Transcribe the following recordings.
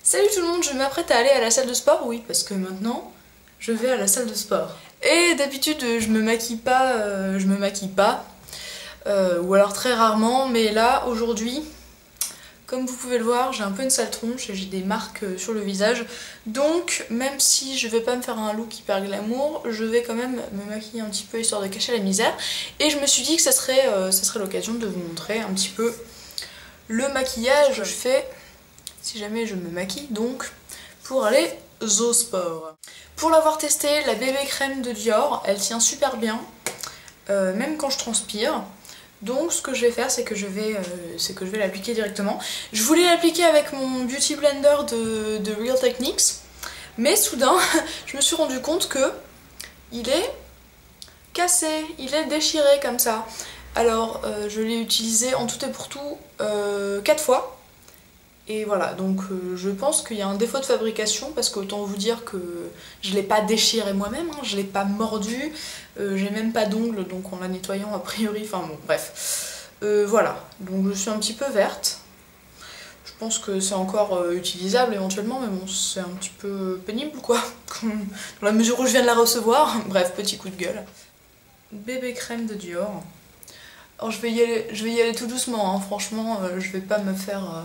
Salut tout le monde, je m'apprête à aller à la salle de sport, oui, parce que maintenant, je vais à la salle de sport. Et d'habitude, je me maquille pas, ou alors très rarement, mais là, aujourd'hui, comme vous pouvez le voir, j'ai un peu une sale tronche et j'ai des marques sur le visage. Donc, même si je vais pas me faire un look hyper glamour, je vais quand même me maquiller un petit peu histoire de cacher la misère. Et je me suis dit que ça serait l'occasion de vous montrer un petit peu le maquillage que je fais si jamais je me maquille, donc pour aller au sport. Pour l'avoir testé, la bébé crème de Dior, elle tient super bien, même quand je transpire. Donc ce que je vais faire, c'est que je vais l'appliquer directement. Je voulais l'appliquer avec mon Beauty Blender de Real Techniques, mais soudain, je me suis rendu compte que il est cassé, il est déchiré comme ça. Alors je l'ai utilisé en tout et pour tout 4 fois. Et voilà, donc je pense qu'il y a un défaut de fabrication parce qu'autant vous dire que je l'ai pas déchiré moi-même, hein, je l'ai pas mordu, j'ai même pas d'ongles donc en la nettoyant a priori, enfin bon bref. Voilà, donc je suis un petit peu verte. Je pense que c'est encore utilisable éventuellement, mais bon c'est un petit peu pénible quoi, dans la mesure où je viens de la recevoir. Bref, petit coup de gueule. Bébé crème de Dior. Alors je vais y aller tout doucement, hein. Franchement je vais pas me faire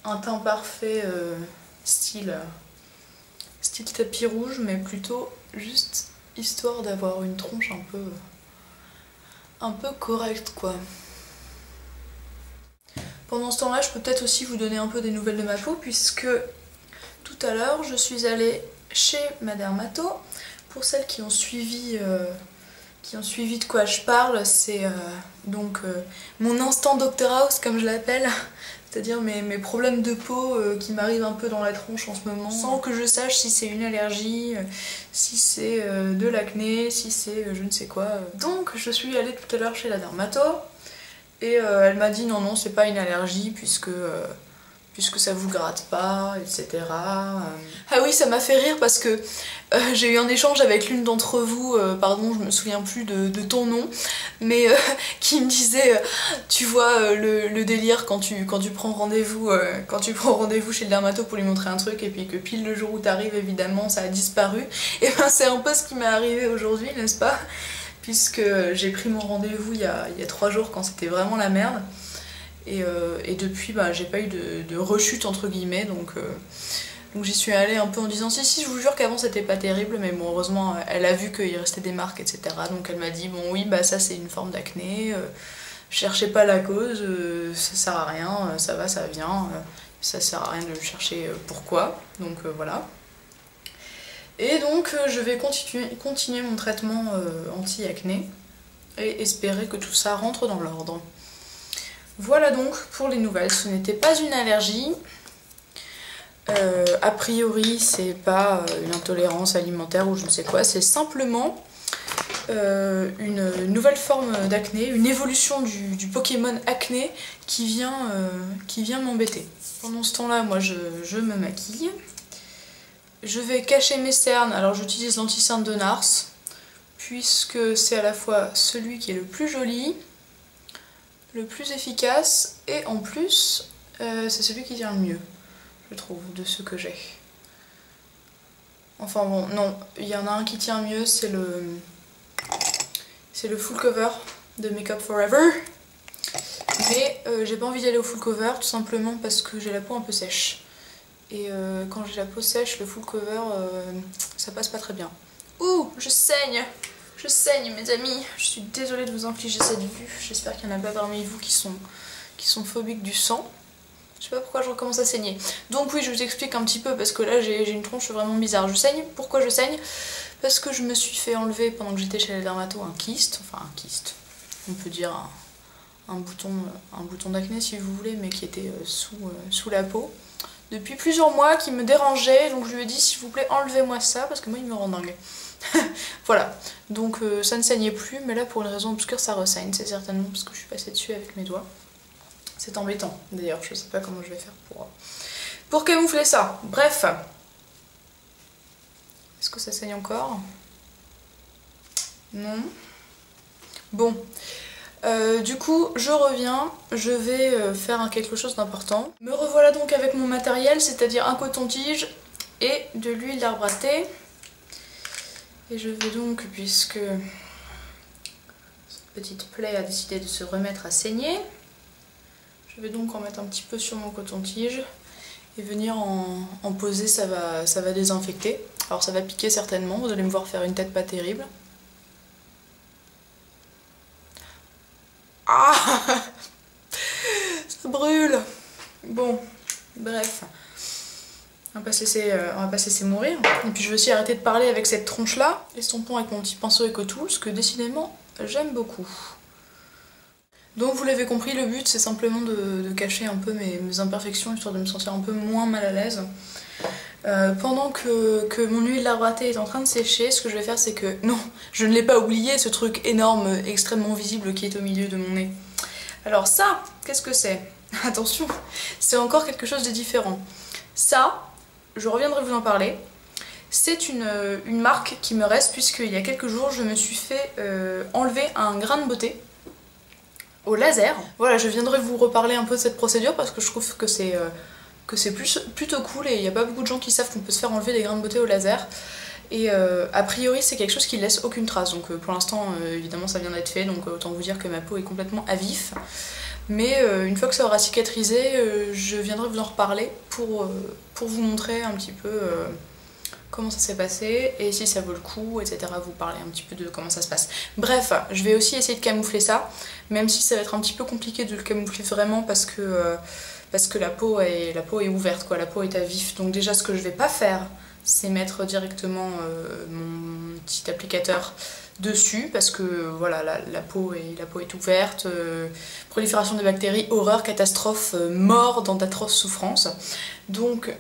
un teint parfait style tapis rouge, mais plutôt juste histoire d'avoir une tronche un peu correcte quoi. Pendant ce temps-là, je peux peut-être aussi vous donner un peu des nouvelles de ma peau, puisque tout à l'heure je suis allée chez ma dermato. Pour celles qui ont suivi de quoi je parle, c'est donc mon instant Dr House comme je l'appelle. C'est-à-dire mes problèmes de peau qui m'arrivent un peu dans la tronche en ce moment, sans que je sache si c'est une allergie, si c'est de l'acné, si c'est je ne sais quoi. Donc je suis allée tout à l'heure chez la dermato et elle m'a dit non c'est pas une allergie puisque ça vous gratte pas, etc. Ah oui, ça m'a fait rire parce que j'ai eu un échange avec l'une d'entre vous, pardon, je me souviens plus de ton nom, mais qui me disait, tu vois le délire quand tu prends rendez-vous chez le dermato pour lui montrer un truc et puis que pile le jour où t'arrives, évidemment, ça a disparu. Et ben c'est un peu ce qui m'est arrivé aujourd'hui, n'est-ce pas? Puisque j'ai pris mon rendez-vous il y a 3 jours quand c'était vraiment la merde. Et depuis, bah, j'ai pas eu de rechute entre guillemets, donc j'y suis allée un peu en disant si je vous jure qu'avant c'était pas terrible, mais bon heureusement elle a vu qu'il restait des marques, etc. Donc elle m'a dit bon oui bah ça c'est une forme d'acné, cherchez pas la cause, ça sert à rien, ça va ça vient, ça sert à rien de chercher pourquoi, donc voilà. Et donc je vais continuer mon traitement anti-acné et espérer que tout ça rentre dans l'ordre. Voilà donc pour les nouvelles, ce n'était pas une allergie, a priori c'est pas une intolérance alimentaire ou je ne sais quoi, c'est simplement une nouvelle forme d'acné, une évolution du Pokémon acné qui vient m'embêter. Pendant ce temps là moi je me maquille, je vais cacher mes cernes, alors j'utilise l'anti-cerne de Nars puisque c'est à la fois celui qui est le plus joli, le plus efficace et en plus c'est celui qui tient le mieux, je trouve, de ceux que j'ai. Enfin bon, non, il y en a un qui tient mieux, c'est le full cover de Make Up For Ever. Mais j'ai pas envie d'y aller au full cover tout simplement parce que j'ai la peau un peu sèche. Et quand j'ai la peau sèche, le full cover ça passe pas très bien. Ouh, je saigne! Je saigne mes amis, je suis désolée de vous infliger cette vue, j'espère qu'il n'y en a pas parmi vous qui sont phobiques du sang. Je sais pas pourquoi je recommence à saigner. Donc oui, je vous explique un petit peu parce que là j'ai une tronche vraiment bizarre. Je saigne, pourquoi je saigne? Parce que je me suis fait enlever pendant que j'étais chez la dermato un kyste, enfin un kyste, on peut dire un bouton d'acné si vous voulez, mais qui était sous la peau. Depuis plusieurs mois qui me dérangeait, donc je lui ai dit s'il vous plaît enlevez-moi ça parce que moi il me rend dingue. Voilà, donc ça ne saignait plus, mais là pour une raison obscure ça ressaigne, c'est certainement parce que je suis passée dessus avec mes doigts. C'est embêtant d'ailleurs, je sais pas comment je vais faire pour camoufler ça. Bref, est-ce que ça saigne encore? Non. Bon, Du coup, je reviens, je vais faire quelque chose d'important. Me revoilà donc avec mon matériel, c'est-à-dire un coton-tige et de l'huile d'arbre à thé. Et je vais donc, puisque cette petite plaie a décidé de se remettre à saigner, je vais donc en mettre un petit peu sur mon coton-tige et venir en poser, ça va désinfecter. Alors ça va piquer certainement, vous allez me voir faire une tête pas terrible. Ah, ça brûle. Bon, bref. On va pas se laisser mourir. Et puis je vais aussi arrêter de parler avec cette tronche là. Estompons avec mon petit pinceau EcoTools que décidément j'aime beaucoup. Donc vous l'avez compris, le but c'est simplement de cacher un peu mes imperfections histoire de me sentir un peu moins mal à l'aise. Pendant que mon huile d'arbre à thé est en train de sécher, ce que je vais faire c'est que... Non, je ne l'ai pas oublié, ce truc énorme, extrêmement visible qui est au milieu de mon nez. Alors ça, qu'est-ce que c'est? Attention, c'est encore quelque chose de différent. Ça, je reviendrai vous en parler. C'est une marque qui me reste puisqu'il y a quelques jours je me suis fait enlever un grain de beauté au laser. Voilà, je viendrai vous reparler un peu de cette procédure parce que je trouve que c'est plutôt cool et il n'y a pas beaucoup de gens qui savent qu'on peut se faire enlever des grains de beauté au laser. Et a priori c'est quelque chose qui laisse aucune trace, donc pour l'instant évidemment ça vient d'être fait, donc autant vous dire que ma peau est complètement à vif. Mais une fois que ça aura cicatrisé, je viendrai vous en reparler pour vous montrer un petit peu comment ça s'est passé et si ça vaut le coup, etc. Vous parler un petit peu de comment ça se passe. Bref, je vais aussi essayer de camoufler ça, même si ça va être un petit peu compliqué de le camoufler vraiment parce que la peau est ouverte, quoi. La peau est à vif. Donc déjà ce que je vais pas faire, c'est mettre directement mon petit applicateur dessus parce que voilà, la peau est ouverte, prolifération des bactéries, horreur, catastrophe, mort dans d'atroces souffrances. Donc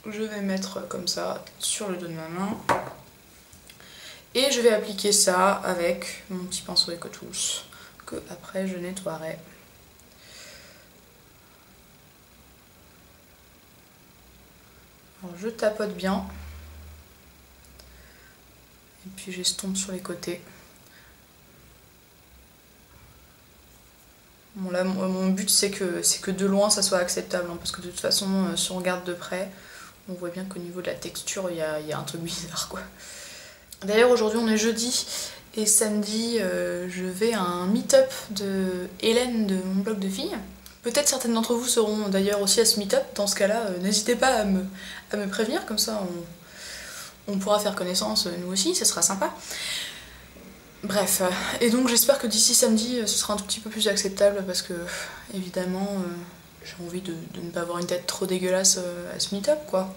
je vais mettre comme ça sur le dos de ma main et je vais appliquer ça avec mon petit pinceau EcoTools que après je nettoierai. Alors je tapote bien et puis j'estompe sur les côtés. Bon là mon but c'est que de loin ça soit acceptable hein, parce que de toute façon si on regarde de près on voit bien qu'au niveau de la texture il y a un truc bizarre quoi. D'ailleurs aujourd'hui on est jeudi et samedi je vais à un meet-up de Hélène de mon blog de filles. Peut-être certaines d'entre vous seront d'ailleurs aussi à ce meet-up, dans ce cas-là, n'hésitez pas à me prévenir, comme ça on pourra faire connaissance nous aussi, ce sera sympa. Bref, et donc j'espère que d'ici samedi ce sera un tout petit peu plus acceptable parce que évidemment j'ai envie de ne pas avoir une tête trop dégueulasse à ce meet-up quoi.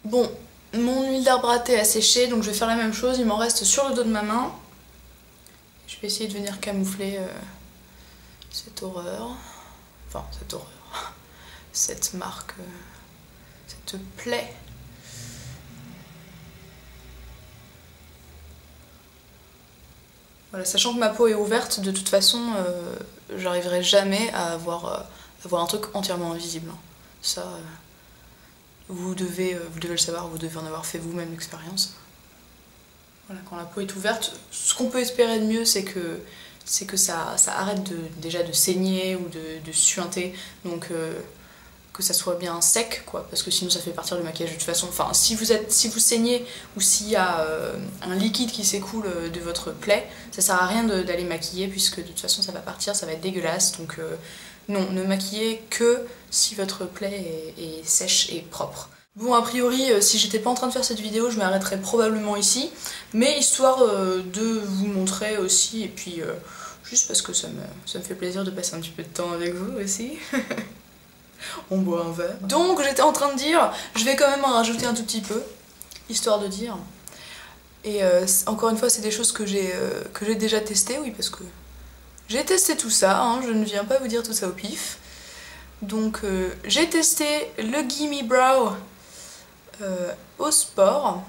Bon, mon huile d'arbre à thé a séché, donc je vais faire la même chose, il m'en reste sur le dos de ma main. Je vais essayer de venir camoufler cette horreur. Enfin, cette horreur, cette marque, cette plaie. Voilà, sachant que ma peau est ouverte, de toute façon, j'arriverai jamais à avoir un truc entièrement invisible. Ça, vous devez le savoir, vous devez en avoir fait vous-même l'expérience. Voilà, quand la peau est ouverte, ce qu'on peut espérer de mieux, c'est que ça arrête déjà de saigner ou de suinter, donc que ça soit bien sec quoi, parce que sinon ça fait partir le maquillage de toute façon. Enfin, si vous saignez ou s'il y a un liquide qui s'écoule de votre plaie, ça sert à rien d'aller maquiller puisque de toute façon ça va partir, ça va être dégueulasse, donc non, ne maquillez que si votre plaie est sèche et propre. Bon, a priori, si j'étais pas en train de faire cette vidéo, je m'arrêterais probablement ici, mais histoire de vous montrer aussi, et puis juste parce que ça me fait plaisir de passer un petit peu de temps avec vous aussi. On boit un verre. Donc j'étais en train de dire, je vais quand même en rajouter un tout petit peu, histoire de dire. Et encore une fois, c'est des choses que j'ai déjà testées, oui, parce que j'ai testé tout ça, hein, je ne viens pas vous dire tout ça au pif. Donc j'ai testé le Gimme Brow au sport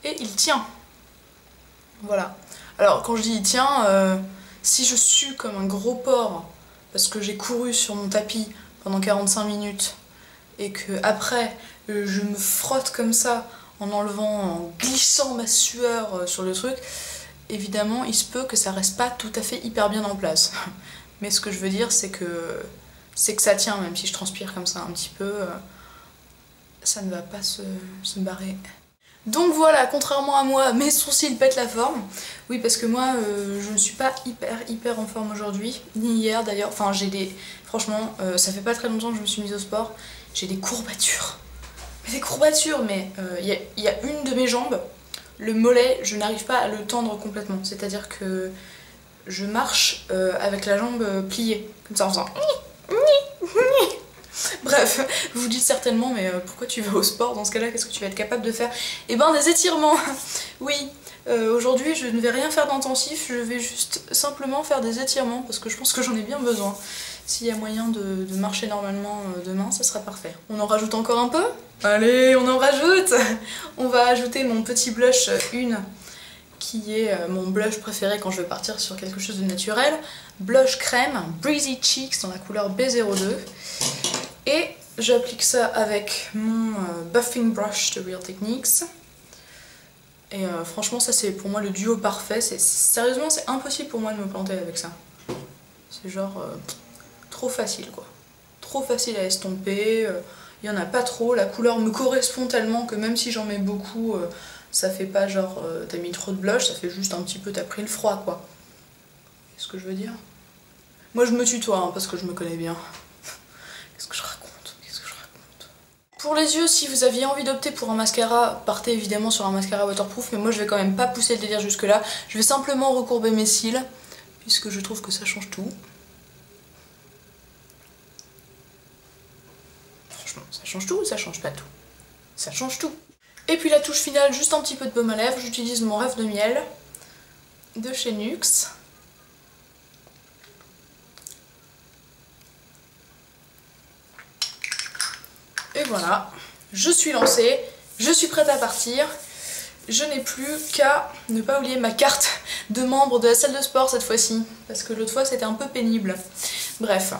et il tient. Voilà. Alors quand je dis il tient, si je sue comme un gros porc parce que j'ai couru sur mon tapis pendant 45 minutes et que après je me frotte comme ça en glissant ma sueur sur le truc, évidemment il se peut que ça reste pas tout à fait hyper bien en place. Mais ce que je veux dire c'est que ça tient, même si je transpire comme ça un petit peu, ça ne va pas se barrer. Donc voilà, contrairement à moi, mes sourcils pètent la forme. Oui, parce que moi, je ne suis pas hyper en forme aujourd'hui, ni hier d'ailleurs. Enfin, j'ai des... Franchement, ça fait pas très longtemps que je me suis mise au sport. J'ai des courbatures. Mais des courbatures, mais il y a une de mes jambes, le mollet, je n'arrive pas à le tendre complètement. C'est-à-dire que je marche avec la jambe pliée, comme ça en faisant... Bref, vous vous dites certainement, mais pourquoi tu vas au sport dans ce cas-là? Qu'est-ce que tu vas être capable de faire? Eh ben, des étirements. Oui, aujourd'hui je ne vais rien faire d'intensif, je vais juste simplement faire des étirements parce que je pense que j'en ai bien besoin. S'il y a moyen de marcher normalement demain, ça sera parfait. On en rajoute encore un peu? Allez, on en rajoute! On va ajouter mon petit blush Une, qui est mon blush préféré quand je veux partir sur quelque chose de naturel. Blush crème, Breezy Cheeks dans la couleur B02. Et j'applique ça avec mon buffing brush de Real Techniques. Et franchement, ça c'est pour moi le duo parfait. Sérieusement, c'est impossible pour moi de me planter avec ça. C'est genre trop facile quoi. Trop facile à estomper. Il n'y en a pas trop. La couleur me correspond tellement que même si j'en mets beaucoup, ça fait pas genre t'as mis trop de blush, ça fait juste un petit peu t'as pris le froid quoi. Qu'est-ce que je veux dire? Moi je me tutoie hein, parce que je me connais bien. Qu'est-ce que je raconte? Pour les yeux, si vous aviez envie d'opter pour un mascara, partez évidemment sur un mascara waterproof, mais moi je vais quand même pas pousser le délire jusque là. Je vais simplement recourber mes cils, puisque je trouve que ça change tout. Franchement, ça change tout ou ça change pas tout? Ça change tout. Et puis la touche finale, juste un petit peu de baume à lèvres, j'utilise mon Rêve de miel de chez NYX. Et voilà, je suis lancée, je suis prête à partir. Je n'ai plus qu'à ne pas oublier ma carte de membre de la salle de sport cette fois-ci, parce que l'autre fois c'était un peu pénible. Bref,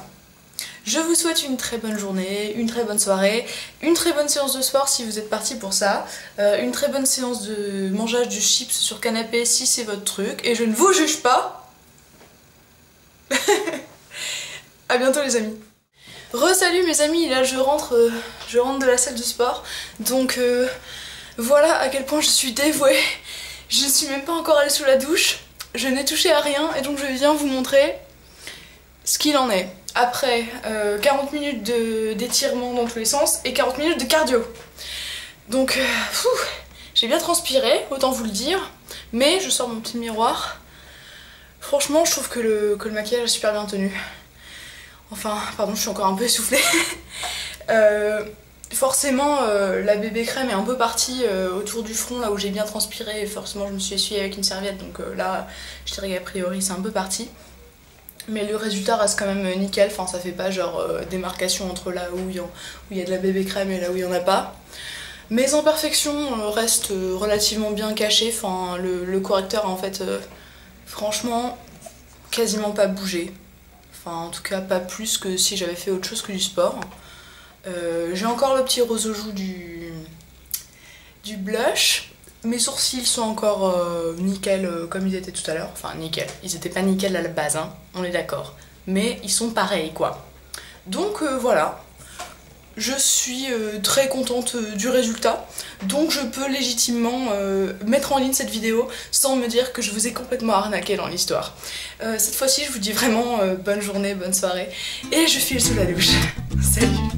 je vous souhaite une très bonne journée, une très bonne soirée, une très bonne séance de sport si vous êtes parti pour ça, une très bonne séance de mangeage de chips sur canapé si c'est votre truc, et je ne vous juge pas. À bientôt les amis. Re-salut mes amis, là je rentre de la salle de sport, donc voilà à quel point je suis dévouée. Je ne suis même pas encore allée sous la douche, je n'ai touché à rien et donc je viens vous montrer ce qu'il en est. Après 40 minutes d'étirement dans tous les sens et 40 minutes de cardio. Donc j'ai bien transpiré, autant vous le dire, mais je sors mon petit miroir. Franchement je trouve que le maquillage est super bien tenu. Enfin, pardon, je suis encore un peu essoufflée. Forcément, la bébé crème est un peu partie autour du front, là où j'ai bien transpiré. Et forcément, je me suis essuyée avec une serviette, donc là, je dirais qu'a priori, c'est un peu parti. Mais le résultat reste quand même nickel. Enfin, ça fait pas genre démarcation entre là où il y a de la bébé crème et là où il y en a pas. Mes imperfections restent relativement bien cachées. Enfin, le correcteur a en fait, franchement, quasiment pas bougé. Enfin, en tout cas pas plus que si j'avais fait autre chose que du sport. J'ai encore le petit rose aux joues du blush. Mes sourcils sont encore nickel comme ils étaient tout à l'heure. Enfin nickel, ils étaient pas nickel à la base, hein, on est d'accord. Mais ils sont pareils quoi. Donc voilà. Je suis très contente du résultat, donc je peux légitimement mettre en ligne cette vidéo sans me dire que je vous ai complètement arnaqué dans l'histoire. Cette fois-ci, je vous dis vraiment bonne journée, bonne soirée, et je file sous la douche. Salut!